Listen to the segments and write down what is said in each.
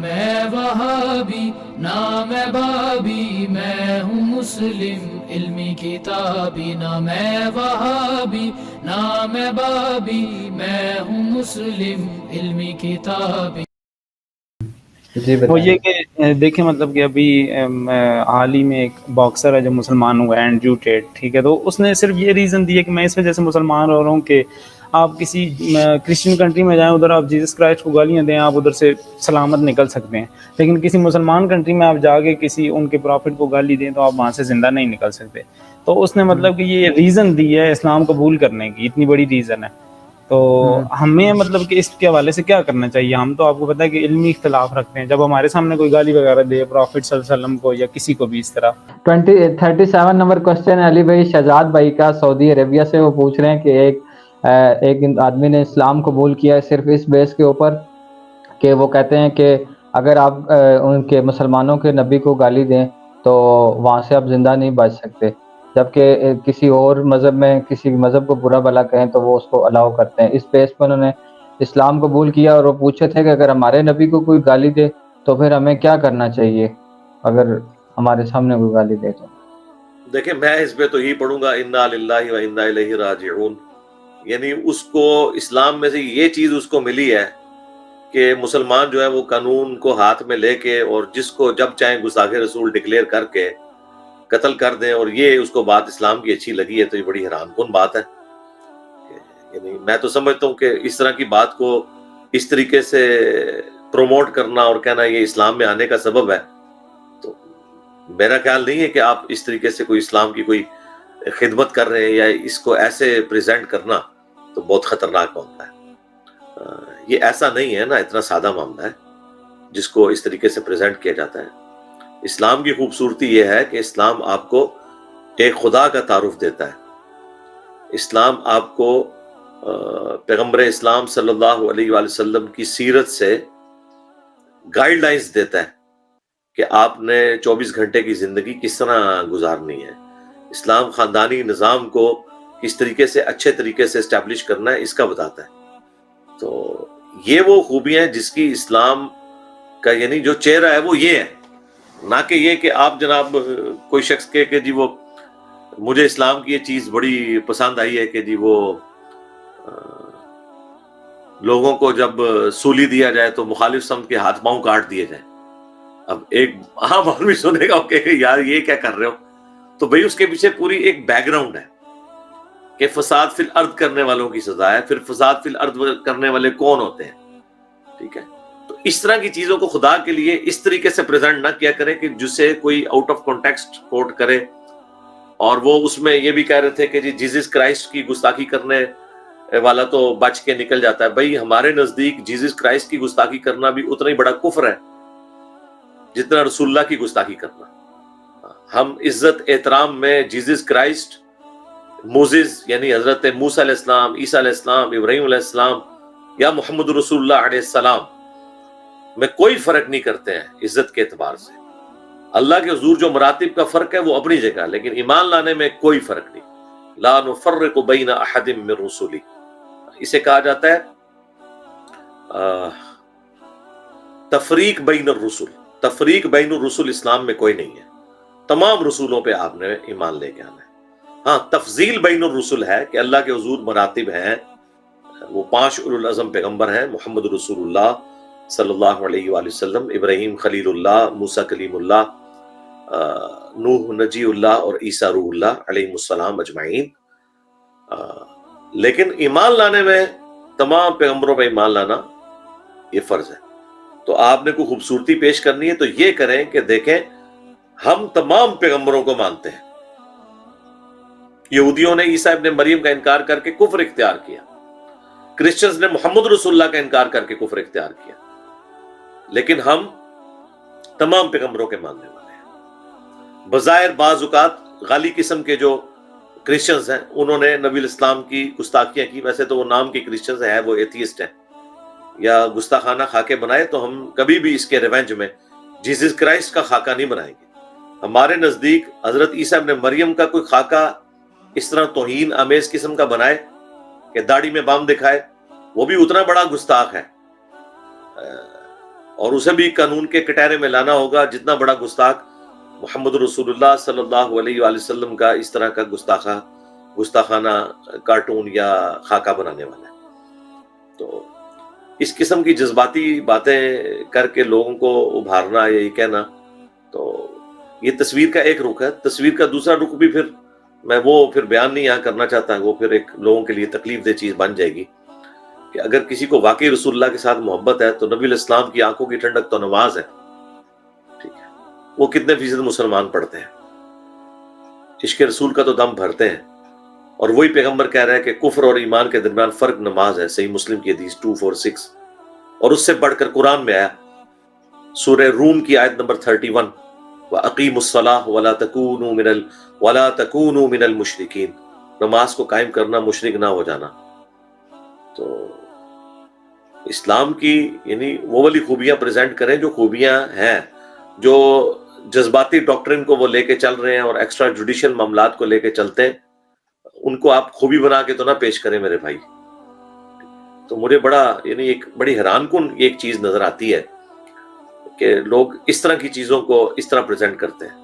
میں وہابی نہ میں بابی، میں ہوں مسلم علمی کتابی، نہ میں وہابی نہ میں بابی، میں ہوں مسلم علمی کتابی۔ جی وہ بتائیں۔ یہ کہ دیکھیں مطلب کہ ابھی حال ہی میں ایک باکسر ہے جو مسلمان ہوا ہے، اینڈریو ٹیٹ، ٹھیک ہے، تو اس نے صرف یہ ریزن دی ہے کہ میں اس وجہ سے مسلمان ہو رہا ہوں کہ آپ کسی کرسچن کنٹری میں جائیں، ادھر آپ جیسس کرائسٹ کو گالیاں دیں، آپ ادھر سے سلامت نکل سکتے ہیں، لیکن کسی مسلمان کنٹری میں آپ جا کے کسی ان کے پرافٹ کو گالی دیں تو آپ وہاں سے زندہ نہیں نکل سکتے۔ تو اس نے مطلب کہ یہ ریزن دی ہے اسلام قبول کرنے کی، اتنی بڑی ریزن ہے۔ تو ہمیں مطلب کہ اس کے حوالے سے کیا کرنا چاہیے؟ ہم تو آپ کو پتہ ہے کہ علمی اختلاف رکھتے ہیں، جب ہمارے سامنے کوئی گالی وغیرہ دے پرافٹ صلی اللہ علیہ وسلم کو یا کسی کو بھی اس طرح۔ 37 نمبر کوشچن ہے علی بھائی شہزاد بھائی کا، سعودی عربیہ سے۔ وہ پوچھ رہے ہیں کہ ایک آدمی نے اسلام قبول کیا ہے صرف اس بیس کے اوپر کہ وہ کہتے ہیں کہ اگر آپ ان کے مسلمانوں کے نبی کو گالی دیں تو وہاں سے آپ زندہ نہیں بچ سکتے، جبکہ کسی اور مذہب میں کسی مذہب کو برا بھلا کہیں تو وہ اس کو الاؤ کرتے ہیں۔ اس بیس پر انہوں نے اسلام قبول کیا، اور وہ پوچھے تھے کہ اگر ہمارے نبی کو کوئی گالی دے تو پھر ہمیں کیا کرنا چاہیے اگر ہمارے سامنے کوئی گالی دے تو؟ دیکھیں میں اس پہ تو یہی پڑھوں گا انا للہ و انا الیہ راجعون، یعنی اس کو اسلام میں سے یہ چیز اس کو ملی ہے کہ مسلمان جو ہے وہ قانون کو ہاتھ میں لے کے اور جس کو جب چاہیں گستاخ رسول ڈکلیئر کر کے قتل کر دیں، اور یہ اس کو بات اسلام کی اچھی لگی ہے تو یہ بڑی حیران کن بات ہے۔ یعنی میں تو سمجھتا ہوں کہ اس طرح کی بات کو اس طریقے سے پروموٹ کرنا اور کہنا یہ اسلام میں آنے کا سبب ہے، تو میرا خیال نہیں ہے کہ آپ اس طریقے سے کوئی اسلام کی کوئی خدمت کر رہے ہیں، یا اس کو ایسے پریزنٹ کرنا تو بہت خطرناک معاملہ ہے۔ یہ ایسا نہیں ہے نا، اتنا سادہ معاملہ ہے جس کو اس طریقے سے پریزنٹ کیا جاتا ہے۔ اسلام کی خوبصورتی یہ ہے کہ اسلام آپ کو ایک خدا کا تعارف دیتا ہے، اسلام آپ کو پیغمبر اسلام صلی اللہ علیہ وآلہ وسلم کی سیرت سے گائیڈ لائنز دیتا ہے کہ آپ نے 24 گھنٹے کی زندگی کس طرح گزارنی ہے، اسلام خاندانی نظام کو کس طریقے سے اچھے طریقے سے اسٹیبلش کرنا ہے، اس کا بتاتا ہے۔ تو یہ وہ خوبیاں ہیں جس کی اسلام کا یعنی جو چہرہ ہے وہ یہ ہے، نہ کہ یہ کہ آپ جناب کوئی شخص کہے کہ جی وہ مجھے اسلام کی یہ چیز بڑی پسند آئی ہے کہ جی وہ لوگوں کو جب سولی دیا جائے تو مخالف سمت کے ہاتھ پاؤں کاٹ دیے جائیں۔ اب ایک عام آدمی سنے گا کہ یار یہ کیا کر رہے ہو، تو بھئی اس کے پیچھے پوری ایک بیک گراؤنڈ ہے کہ فساد فی الارض کرنے والوں کی سزا ہے، پھر فساد فی الارض کرنے والے کون ہوتے ہیں، ٹھیک ہے؟ تو اس طرح کی چیزوں کو خدا کے لیے اس طریقے سے پریزنٹ نہ کیا کریں کہ جسے کوئی آؤٹ آف کانٹیکسٹ کوٹ کرے، اور وہ اس میں یہ بھی کہہ رہے تھے کہ جی جیزس کرائسٹ کی گستاخی کرنے والا تو بچ کے نکل جاتا ہے۔ بھائی ہمارے نزدیک جیزس کرائسٹ کی گستاخی کرنا بھی اتنا ہی بڑا کفر ہے جتنا رسول اللہ کی گستاخی کرنا۔ ہم عزت احترام میں جیزس کرائسٹ، موزز یعنی حضرت موسیٰ علیہ السلام، عیسیٰ علیہ السلام، ابراہیم علیہ السلام یا محمد رسول اللہ علیہ السلام میں کوئی فرق نہیں کرتے ہیں عزت کے اعتبار سے۔ اللہ کے حضور جو مراتب کا فرق ہے وہ اپنی جگہ، لیکن ایمان لانے میں کوئی فرق نہیں۔ لا نفرق بین احد من رسلی، اسے کہا جاتا ہے تفریق بین الرسل۔ تفریق بین الرسل اسلام میں کوئی نہیں ہے، تمام رسولوں پہ آپ نے ایمان لے کے آنا ہے۔ ہاں تفضیل بین الرسل ہے کہ اللہ کے حضور مراتب ہیں، وہ 5 اولو العزم پیغمبر ہیں، محمد رسول اللہ صلی اللہ علیہ وآلہ وسلم، ابراہیم خلیل اللہ، موسیٰ کلیم اللہ، نوح نجی اللہ، اور عیسیٰ روح اللہ علیہ السلام اجمعین۔ لیکن ایمان لانے میں تمام پیغمبروں پہ ایمان لانا یہ فرض ہے۔ تو آپ نے کوئی خوبصورتی پیش کرنی ہے تو یہ کریں کہ دیکھیں ہم تمام پیغمبروں کو مانتے ہیں۔ یہودیوں نے عیسیٰ ابن مریم کا انکار کر کے کفر اختیار کیا، کرسچنز نے محمد رسول اللہ کا انکار کر کے کفر اختیار کیا، لیکن ہم تمام پیغمبروں کے ماننے والے ہیں۔ بظاہر بعض اوقات غالی قسم کے جو کرسچنز ہیں انہوں نے نبی الاسلام کی گستاخیاں کی، ویسے تو وہ نام کے کرسچنز ہیں، وہ ایتھیسٹ ہیں یا گستاخانہ خاکے بنائے، تو ہم کبھی بھی اس کے ریونج میں جیزس کرائسٹ کا خاکہ نہیں بنائیں گے۔ ہمارے نزدیک حضرت عیسیٰ ابن مریم کا کوئی خاکہ اس طرح توہین آمیز قسم کا بنائے کہ داڑھی میں بام دکھائے، وہ بھی اتنا بڑا گستاخ ہے۔ اور اسے بھی قانون کے کٹہرے میں لانا ہوگا جتنا بڑا گستاخ محمد رسول اللہ صلی اللہ علیہ وآلہ وسلم کا اس طرح کا گستاخانہ کارٹون یا خاکہ بنانے والا ہے۔ تو اس قسم کی جذباتی باتیں کر کے لوگوں کو ابھارنا یا یہ کہنا، تو یہ تصویر کا ایک رخ ہے۔ تصویر کا دوسرا رخ بھی پھر میں وہ پھر بیان نہیں یہاں کرنا چاہتا، وہ پھر ایک لوگوں کے لیے تکلیف دہ چیز بن جائے گی کہ اگر کسی کو واقعی رسول اللہ کے ساتھ محبت ہے تو نبی علیہ السلام کی آنکھوں کی ٹھنڈک تو نماز ہے، ٹھیک ہے، وہ کتنے فیصد مسلمان پڑھتے ہیں، عشق رسول کا تو دم بھرتے ہیں، اور وہی پیغمبر کہہ رہا ہے کہ کفر اور ایمان کے درمیان فرق نماز ہے، صحیح مسلم کی حدیث 246۔ اور اس سے بڑھ کر قرآن میں آیا سورہ روم کی آیت نمبر 31، وَأَقِيمُوا الصَّلَاةَ وَلَا تَكُونُوا مِنَ الْمُشْرِكِينَ، نماز کو قائم کرنا، مشرک نہ ہو جانا۔ تو اسلام کی یعنی وہ والی خوبیاں پریزنٹ کریں جو خوبیاں ہیں، جو جذباتی ڈاکٹرن کو وہ لے کے چل رہے ہیں اور ایکسٹرا جوڈیشل معاملات کو لے کے چلتے ہیں، ان کو آپ خوبی بنا کے تو نہ پیش کریں میرے بھائی۔ تو مجھے بڑا یعنی ایک بڑی حیران کن ایک چیز نظر آتی ہے کہ لوگ اس طرح کی چیزوں کو اس طرح پریزنٹ کرتے ہیں۔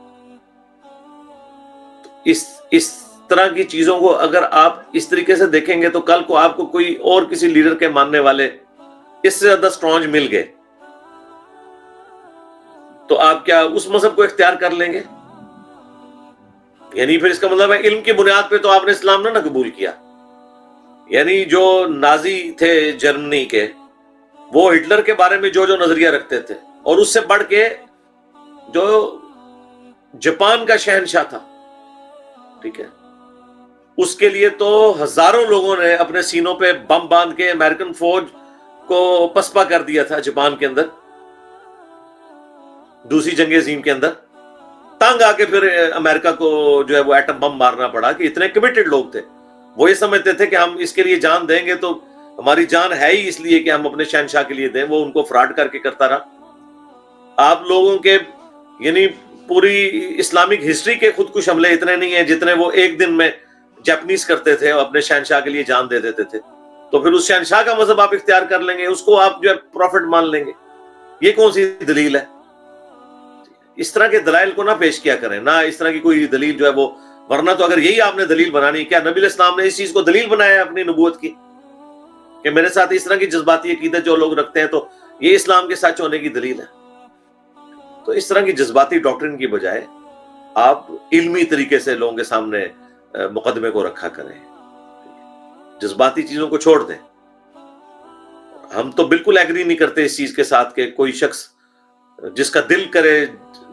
اس طرح کی چیزوں کو اگر آپ اس طریقے سے دیکھیں گے تو کل کو آپ کو کوئی اور کسی لیڈر کے ماننے والے اس سے زیادہ اسٹرانگ مل گئے تو آپ کیا اس مذہب کو اختیار کر لیں گے؟ یعنی پھر اس کا مطلب ہے علم کی بنیاد پہ تو آپ نے اسلام نہ قبول کیا۔ یعنی جو نازی تھے جرمنی کے، وہ ہٹلر کے بارے میں جو نظریہ رکھتے تھے، اور اس سے بڑھ کے جو جاپان کا شہنشاہ تھا، ٹھیک ہے، اس کے لیے تو ہزاروں لوگوں نے اپنے سینوں پہ بم باندھ کے امریکن فوج کو پسپا کر دیا تھا جاپان کے اندر، دوسری جنگ عظیم کے اندر۔ تنگ آ کے پھر امریکہ کو جو ہے وہ ایٹم بم مارنا پڑا کہ اتنے کمیٹڈ لوگ تھے، وہ یہ سمجھتے تھے کہ ہم اس کے لیے جان دیں گے تو ہماری جان ہے ہی اس لیے کہ ہم اپنے شہنشاہ کے لیے دیں، وہ ان کو فراڈ کر کے کرتا رہا۔ آپ لوگوں کے یعنی پوری اسلامک ہسٹری کے خودکش حملے اتنے نہیں ہیں جتنے وہ ایک دن میں جاپنیز کرتے تھے اور اپنے شہنشاہ کے لیے جان دے دیتے تھے۔ تو پھر اس شہنشاہ کا مذہب آپ اختیار کر لیں گے، اس کو آپ جو ہے پروفٹ مان لیں گے، یہ کون سی دلیل ہے؟ اس طرح کے دلائل کو نہ پیش کیا کریں، نہ اس طرح کی کوئی دلیل جو ہے وہ، ورنہ تو اگر یہی آپ نے دلیل بنانی، کیا نبی علیہ السلام نے اس چیز کو دلیل بنایا ہے اپنی نبوت کی کہ میرے ساتھ اس طرح کی جذباتی عقیدت جو لوگ رکھتے ہیں تو یہ اسلام کے سچ ہونے کی دلیل ہے؟ تو اس طرح کی جذباتی ڈاکٹرن کی بجائے آپ علمی طریقے سے لوگوں کے سامنے مقدمے کو رکھا کریں، جذباتی چیزوں کو چھوڑ دیں۔ ہم تو بالکل ایگری نہیں کرتے اس چیز کے ساتھ کہ کوئی شخص جس کا دل کرے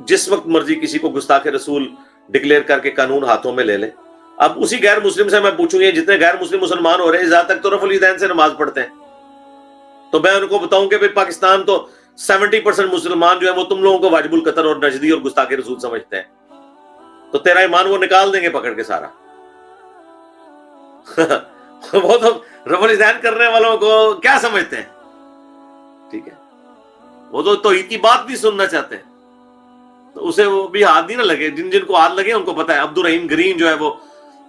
جس وقت مرضی کسی کو گستاخ رسول ڈکلیئر کر کے قانون ہاتھوں میں لے لے۔ اب اسی غیر مسلم سے میں پوچھوں گی، جتنے غیر مسلم مسلمان ہو رہے ہیں زیادہ تک تو رفع الیدین سے نماز پڑھتے ہیں، تو میں ان کو بتاؤں کہ پاکستان تو 70% مسلمان جو ہے وہ تم لوگوں کو واجب القتل اور نجدی اور گستاخ رسول سمجھتے ہیں، تو تیرا ایمان وہ نکال دیں گے پکڑ کے سارا۔ وہ تو رفع الیدین کرنے والوں کو کیا سمجھتے ہیں؟ ٹھیک ہے، وہ تو توحید کی بات بھی سننا چاہتے ہیں، تو اسے وہ بھی ہاتھ نہیں نہ لگے، جن کو ہاتھ لگے ان کو پتا ہے۔ عبد الرحیم گرین جو ہے وہ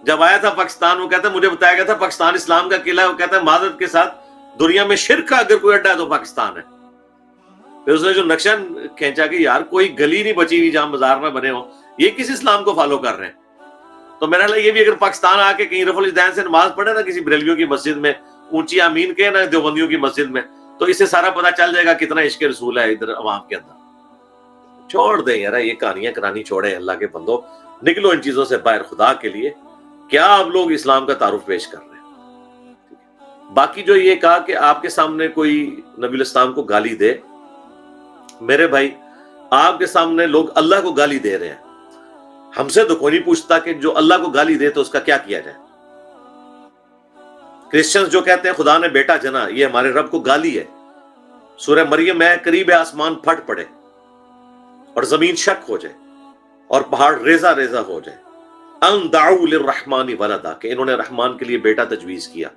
جب آیا تھا پاکستان، وہ کہتا ہے مجھے بتایا گیا تھا پاکستان اسلام کا قلعہ ہے، وہ کہتا ہے معذرت کے ساتھ دنیا میں شرک کا اگر کوئی اڈا ہے تو پاکستان ہے۔ پھر اس نے جو نقشہ کھینچا کہ یار کوئی گلی نہیں بچی ہوئی جہاں مزار نہ بنے ہو، یہ کس اسلام کو فالو کر رہے ہیں؟ تو میرا خیال یہ بھی اگر پاکستان آ کے کہیں رفع الیدین سے نماز پڑھے نا کسی بریلویوں کی مسجد میں، اونچی آمین کے نا دیوبندیوں کی مسجد میں، تو اس سے سارا پتہ چل جائے گا کتنا عشق رسول ہے ادھر عوام کے اندر۔ چھوڑ دیں یار یہ کہانیاں کرانی چھوڑیں، اللہ کے بندو نکلو ان چیزوں سے باہر خدا کے لیے۔ کیا آپ لوگ اسلام کا تعارف پیش کر رہے ہیں؟ باقی جو یہ کہا کہ آپ کے سامنے کوئی نبی علیہ السلام کو گالی دے، میرے بھائی آپ کے سامنے لوگ اللہ کو گالی دے رہے ہیں، ہم سے تو کوئی نہیں پوچھتا کہ جو اللہ کو گالی دے تو اس کا کیا کیا جائے۔ کرسچنز جو کہتے ہیں خدا نے بیٹا جنا، یہ ہمارے رب کو گالی ہے۔ سورہ مریم میں قریب آسمان پھٹ پڑے اور زمین شک ہو جائے اور پہاڑ ریزہ ریزہ ہو جائے، ان دعوا للرحمن ولدا، کہ انہوں نے رحمان کے لیے بیٹا تجویز کیا۔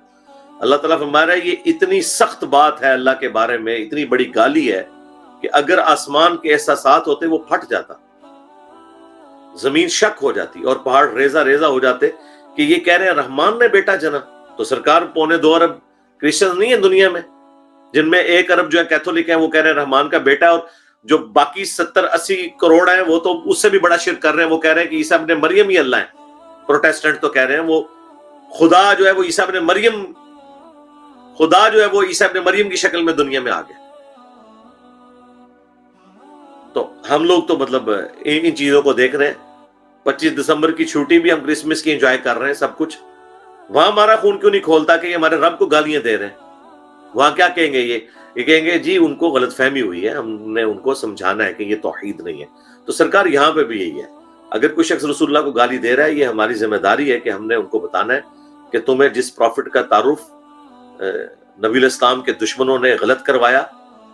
اللہ تعالیٰ فرما رہا ہے یہ اتنی سخت بات ہے اللہ کے بارے میں، اتنی بڑی گالی ہے کہ اگر آسمان کے احساسات ہوتے وہ پھٹ جاتا، زمین شک ہو جاتی اور پہاڑ ریزہ ریزہ ہو جاتے کہ یہ کہہ رہے ہیں رحمان نے بیٹا جنا۔ تو سرکار 2.25 ارب کرسچنز نہیں ہیں دنیا میں، جن میں 1 ارب جو ہے کیتھولک ہیں، وہ کہہ رہے ہیں رحمان کا بیٹا ہے، اور جو باقی 70-80 کروڑ ہیں وہ تو اس سے بھی بڑا شرک کر رہے ہیں، وہ کہہ رہے ہیں کہ عیسیٰ ابن مریم ہی اللہ ہے۔ پروٹیسٹنٹ تو کہہ رہے ہیں وہ خدا جو ہے وہ عیسیٰ ابن مریم، خدا جو ہے وہ عیسیٰ ابن مریم کی شکل میں دنیا میں آ گیا۔ تو ہم لوگ تو مطلب ان چیزوں کو دیکھ رہے ہیں۔ 25 دسمبر کی چھٹی بھی ہم کرسمس کی انجوائے کر رہے ہیں، سب کچھ۔ وہاں ہمارا خون کیوں نہیں کھولتا کہ یہ ہمارے رب کو گالیاں دے رہے ہیں؟ وہاں کیا کہیں گے؟ یہ کہیں گے جی ان کو غلط فہمی ہوئی ہے، ہم نے ان کو سمجھانا ہے کہ یہ توحید نہیں ہے۔ تو سرکار یہاں پہ بھی یہی ہے، اگر کوئی شخص رسول اللہ کو گالی دے رہا ہے، یہ ہماری ذمہ داری ہے کہ ہم نے ان کو بتانا ہے کہ تمہیں جس پروفٹ کا تعارف نبی الاسلام کے دشمنوں نے غلط کروایا،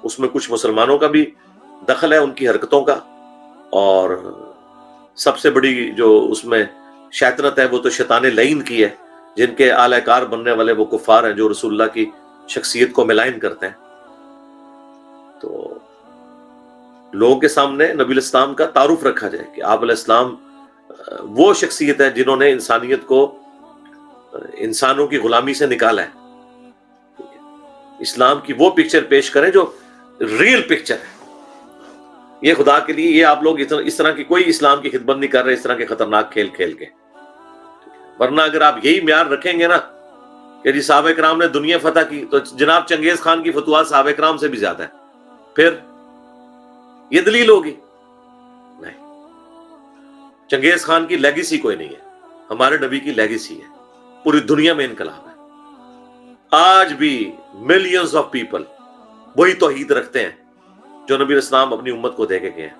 اس میں کچھ مسلمانوں کا بھی دخل ہے، ان کی حرکتوں کا، اور سب سے بڑی جو اس میں شیطنت ہے وہ تو شیطان لعین کی ہے، جن کے اعلی کار بننے والے وہ کفار ہیں جو رسول اللہ کی شخصیت کو ملائن کرتے ہیں۔ تو لوگوں کے سامنے نبی الاسلام کا تعارف رکھا جائے کہ آپ علیہ السلام وہ شخصیت ہے جنہوں نے انسانیت کو انسانوں کی غلامی سے نکالا ہے۔ اسلام کی وہ پکچر پیش کریں جو ریل پکچر ہے۔ یہ خدا کے لیے یہ آپ لوگ اس طرح کی کوئی اسلام کی خدمت نہیں کر رہے، اس طرح کے خطرناک کھیل کھیل کے۔ ورنہ اگر آپ یہی معیار رکھیں گے نا کہ جی صحابہ کرام نے دنیا فتح کی، تو جناب چنگیز خان کی فتوحات صحابہ کرام سے بھی زیادہ ہے، پھر یہ دلیل ہوگی؟ نہیں، چنگیز خان کی لیگیسی کوئی نہیں ہے، ہمارے نبی کی لیگیسی ہے، پوری دنیا میں انقلاب ہے۔ آج بھی ملینز آف پیپل وہی توحید رکھتے ہیں جو نبی اسلام اپنی امت کو دے کے گئے ہیں۔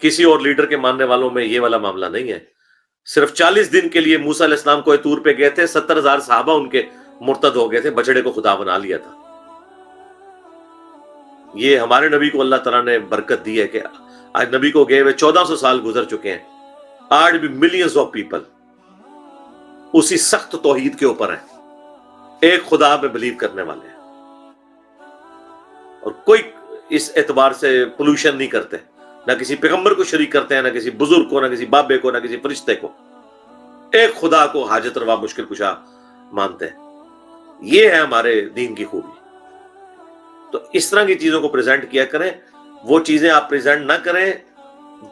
کسی اور لیڈر کے ماننے والوں میں یہ والا معاملہ نہیں ہے۔ صرف 40 دن کے لیے موسیٰ علیہ السلام کوہ طور پہ گئے تھے، 70,000 صحابہ ان کے مرتد ہو گئے تھے، بچڑے کو خدا بنا لیا تھا۔ یہ ہمارے نبی کو اللہ تعالیٰ نے برکت دی ہے کہ آج نبی کو گئے ہوئے 1400 سال گزر چکے ہیں، آج بھی ملینز آف پیپل اسی سخت توحید کے اوپر ہیں، ایک خدا میں بلیو کرنے والے ہیں، اور کوئی اس اعتبار سے پولوشن نہیں کرتے، نہ کسی پیغمبر کو شریک کرتے ہیں، نہ کسی بزرگ کو، نہ کسی بابے کو، نہ کسی فرشتے کو، ایک خدا کو حاجت روا مشکل کشا مانتے ہیں۔ یہ ہے ہمارے دین کی خوبی۔ تو اس طرح کی چیزوں کو پریزنٹ کیا کریں، وہ چیزیں آپ پریزنٹ نہ کریں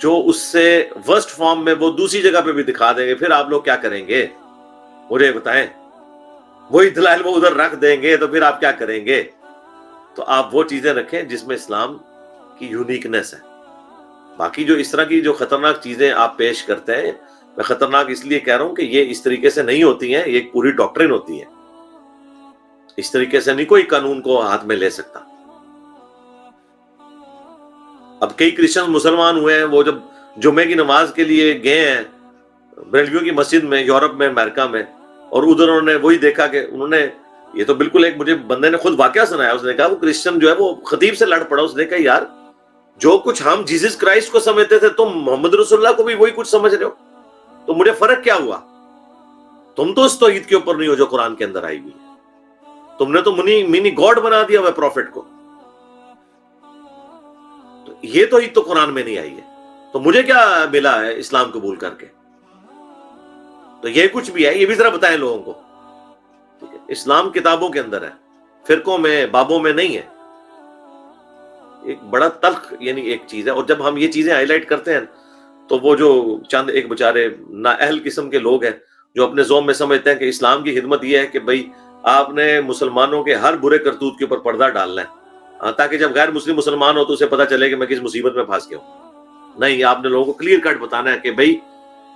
جو اس سے ورسٹ فارم میں وہ دوسری جگہ پہ بھی دکھا دیں گے، پھر آپ لوگ کیا کریں گے؟ مجھے بتائیں، وہی دلائل وہ ادھر رکھ دیں گے تو پھر آپ کیا کریں گے؟ تو آپ وہ چیزیں رکھیں جس میں اسلام کی یونیکنیس ہے۔ باقی جو اس طرح کی جو خطرناک چیزیں آپ پیش کرتے ہیں، میں خطرناک اس لیے کہہ رہا ہوں کہ یہ اس طریقے سے نہیں ہوتی ہیں، یہ ایک پوری ڈاکٹرن ہوتی ہے، اس طریقے سے نہیں کوئی قانون کو ہاتھ میں لے سکتا۔ اب کئی کرسچن مسلمان ہوئے ہیں، وہ جب جمعے کی نماز کے لیے گئے ہیں بریلویوں کی مسجد میں، یورپ میں، امریکہ میں، اور ادھر انہوں نے وہی دیکھا کہ انہوں نے، یہ تو بالکل ایک مجھے بندے نے خود واقعہ سنایا، اس نے کہا وہ کرسچن جو ہے وہ خطیب سے لڑ پڑا، اس نے کہا یار جو کچھ ہم جیسس کرائسٹ کو سمجھتے تھے تم محمد رسول اللہ کو بھی وہی کچھ سمجھ رہے ہو، تو مجھے فرق کیا ہوا؟ تم تو اس توحید کے اوپر نہیں ہو جو قرآن کے اندر آئی ہوئی ہے، تم نے تو منی گاڈ بنا دیا ہوا پروفٹ کو، تو یہ توحید تو قرآن میں نہیں آئی ہے، تو مجھے کیا ملا ہے اسلام قبول کر کے؟ تو یہ کچھ بھی ہے، یہ بھی ذرا بتائیں لوگوں کو۔ ٹھیک ہے، اسلام کتابوں کے اندر ہے، فرقوں میں، بابوں میں نہیں ہے۔ ایک بڑا تلخ یعنی ایک چیز ہے، اور جب ہم یہ چیزیں ہائی لائٹ کرتے ہیں تو وہ جو چند ایک بیچارے نااہل قسم کے لوگ ہیں جو اپنے ذوق میں سمجھتے ہیں کہ اسلام کی خدمت یہ ہے کہ بھئی آپ نے مسلمانوں کے ہر برے کرتوت کے اوپر پردہ ڈالنا ہے، تاکہ جب غیر مسلم مسلمان ہو تو اسے پتہ چلے کہ میں کس مصیبت میں پھنس گیا ہوں۔ نہیں، آپ نے لوگوں کو کلیئر کٹ بتانا ہے کہ بھئی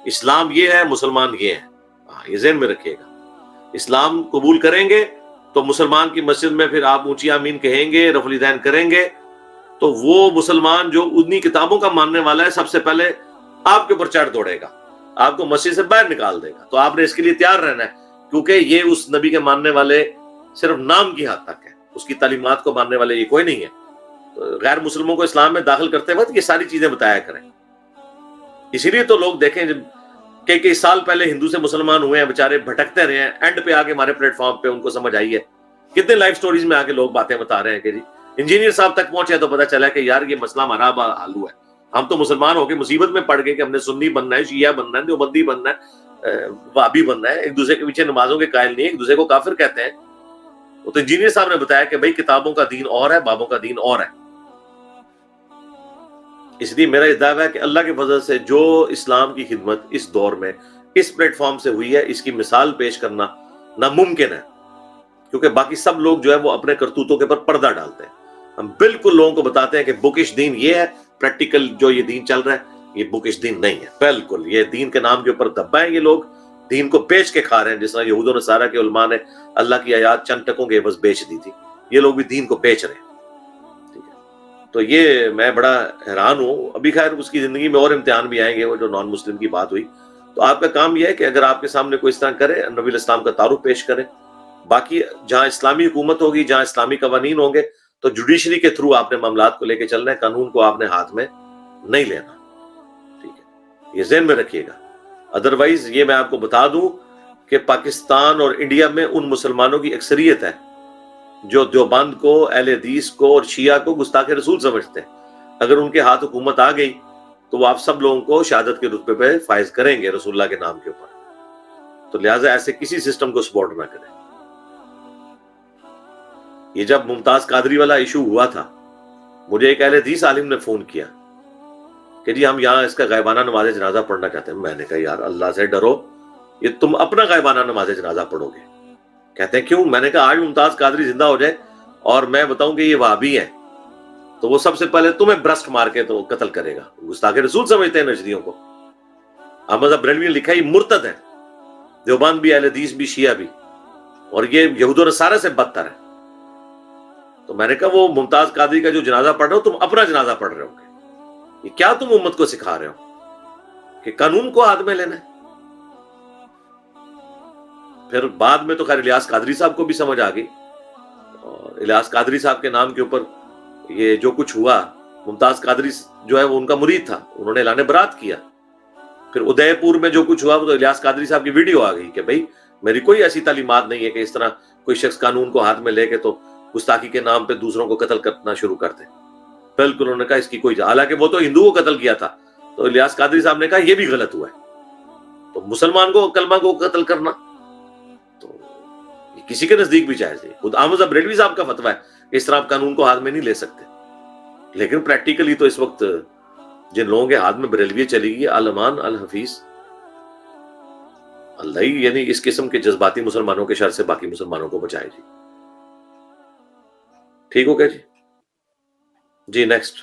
اسلام یہ ہے، مسلمان یہ ہے۔ یہ ذہن میں رکھیے گا، اسلام قبول کریں گے تو مسلمان کی مسجد میں پھر آپ اونچی آمین کہیں گے، رفع الیدین کریں گے، تو وہ مسلمان جو انہی کتابوں کا ماننے والا ہے سب سے پہلے آپ کے اوپر چڑھ دوڑے گا، آپ کو مسجد سے باہر نکال دے گا۔ تو آپ نے اس کے لیے تیار رہنا ہے، کیونکہ یہ اس نبی کے ماننے والے صرف نام کی حد تک ہے، اس کی تعلیمات کو ماننے والے یہ کوئی نہیں ہے۔ تو غیر مسلموں کو اسلام میں داخل کرتے وقت یہ ساری چیزیں بتایا کریں۔ اسی لیے تو لوگ دیکھیں جب کئی سال پہلے ہندو سے مسلمان ہوئے ہیں، بیچارے بھٹکتے رہے ہیں، اینڈ پہ آگے ہمارے پلیٹ فارم پہ ان کو سمجھ آئی ہے۔ کتنے لائف سٹوریز میں آگے لوگ باتیں بتا رہے ہیں کہ جی انجینئر صاحب تک پہنچے تو پتہ چلا کہ یار یہ مسئلہ ہمارا حل ہوا ہے، ہم تو مسلمان ہو کے مصیبت میں پڑ گئے کہ ہم نے سنی بننا ہے، شیعہ بننا ہے، دیوبندی بننا ہے، وہابی بننا ہے، ایک دوسرے کے پیچھے نمازوں کے قائل نہیں، ایک دوسرے کو کافر کہتے ہیں۔ وہ تو انجینئر صاحب نے بتایا کہ بھائی کتابوں کا دین اور ہے، بابوں کا دین اور ہے. اس لیے میرا یہ دعویٰ ہے کہ اللہ کے فضل سے جو اسلام کی خدمت اس دور میں اس پلیٹ فارم سے ہوئی ہے، اس کی مثال پیش کرنا ناممکن ہے، کیونکہ باقی سب لوگ جو ہے وہ اپنے کرتوتوں کے اوپر پردہ ڈالتے ہیں. ہم بالکل لوگوں کو بتاتے ہیں کہ بکش دین یہ ہے، پریکٹیکل جو یہ دین چل رہا ہے یہ بکش دین نہیں ہے. بالکل یہ دین کے نام کے اوپر دبا ہے، یہ لوگ دین کو بیچ کے کھا رہے ہیں. جس طرح یہود و نصارہ کے علماء نے اللہ کی آیات چند ٹکوں کے عوض بیچ دی تھی، یہ لوگ بھی دین کو بیچ رہے ہیں. تو یہ میں بڑا حیران ہوں. ابھی خیر اس کی زندگی میں اور امتحان بھی آئیں گے. وہ جو نان مسلم کی بات ہوئی، تو آپ کا کام یہ ہے کہ اگر آپ کے سامنے کوئی اس طرح کرے، نبی الاسلام کا تعارف پیش کریں. باقی جہاں اسلامی حکومت ہوگی، جہاں اسلامی قوانین ہوں گے، تو جوڈیشری کے تھرو آپ نے معاملات کو لے کے چلنا ہے، قانون کو آپ نے ہاتھ میں نہیں لینا. ٹھیک ہے، یہ ذہن میں رکھیے گا. ادروائز یہ میں آپ کو بتا دوں کہ پاکستان اور انڈیا میں ان مسلمانوں کی اکثریت ہے جو دیوبند کو، اہل حدیث کو اور شیعہ کو گستاخ رسول سمجھتے ہیں. اگر ان کے ہاتھ حکومت آ گئی تو وہ آپ سب لوگوں کو شہادت کے رتبے پہ فائز کریں گے رسول اللہ کے نام کے اوپر. تو لہٰذا ایسے کسی سسٹم کو سپورٹ نہ کریں. یہ جب ممتاز قادری والا ایشو ہوا تھا، مجھے ایک اہل حدیث عالم نے فون کیا کہ جی ہم یہاں اس کا غائبانہ نماز جنازہ پڑھنا چاہتے ہیں. میں نے کہا یار اللہ سے ڈرو، یہ تم اپنا غائبانہ نماز جنازہ پڑھو گے. کہتے ہیں کیوں؟ میں نے کہا آج ممتاز قادری زندہ ہو جائے اور میں بتاؤں کہ یہ وہابی ہیں، تو وہ سب سے پہلے تمہیں برسٹ مار کے تو قتل کرے گا. گستاخ رسول سمجھتے ہیں نجدیوں کو. احمد بریلوی نے لکھا یہ مرتد ہے، دیوبند بھی، اہل حدیث بھی، شیعہ بھی، اور یہ یہود و نصارہ سے بدتر ہے. تو میں نے کہا وہ ممتاز قادری کا جو جنازہ پڑھ رہے ہو، تم اپنا جنازہ پڑھ رہے ہو گے. یہ کیا تم امت کو سکھا رہے ہو کہ قانون کو ہاتھ میں لینا ہے؟ پھر بعد میں تو خیر الیاس قادری صاحب کو بھی سمجھ آ گئی، اور الیاس قادری صاحب کے نام کے اوپر یہ جو کچھ ہوا، ممتاز قادری جو ہے وہ ان کا مرید تھا، انہوں نے اعلان برات کیا. پھر ادے پور میں جو کچھ ہوا وہ تو الیاس قادری صاحب کی ویڈیو آ گئی کہ بھائی میری کوئی ایسی تعلیمات نہیں ہے کہ اس طرح کوئی شخص قانون کو ہاتھ میں لے کے تو گستاخی کے نام پہ دوسروں کو قتل کرنا شروع کر دے. بالکل انہوں نے کہا اس کی کوئی، حالانکہ وہ تو ہندو کو قتل کیا تھا، تو الیاس قادری صاحب نے کہا یہ بھی غلط ہوا ہے. تو مسلمان کو، کلمہ کو قتل کرنا تو یہ کسی کے نزدیک بھی جائز ہے. خود احمد بریلوی صاحب کا فتویٰ ہے کہ اس طرح آپ قانون کو ہاتھ میں نہیں لے سکتے. لیکن پریکٹیکلی تو اس وقت جن لوگوں کے ہاتھ میں بریلوی چلی گئی، علمان الحفیظ، اللہ ہی یعنی اس قسم کے جذباتی مسلمانوں کے شر سے باقی مسلمانوں کو بچائے. جی ٹھیک ہو گیا جی. جی نیکسٹ.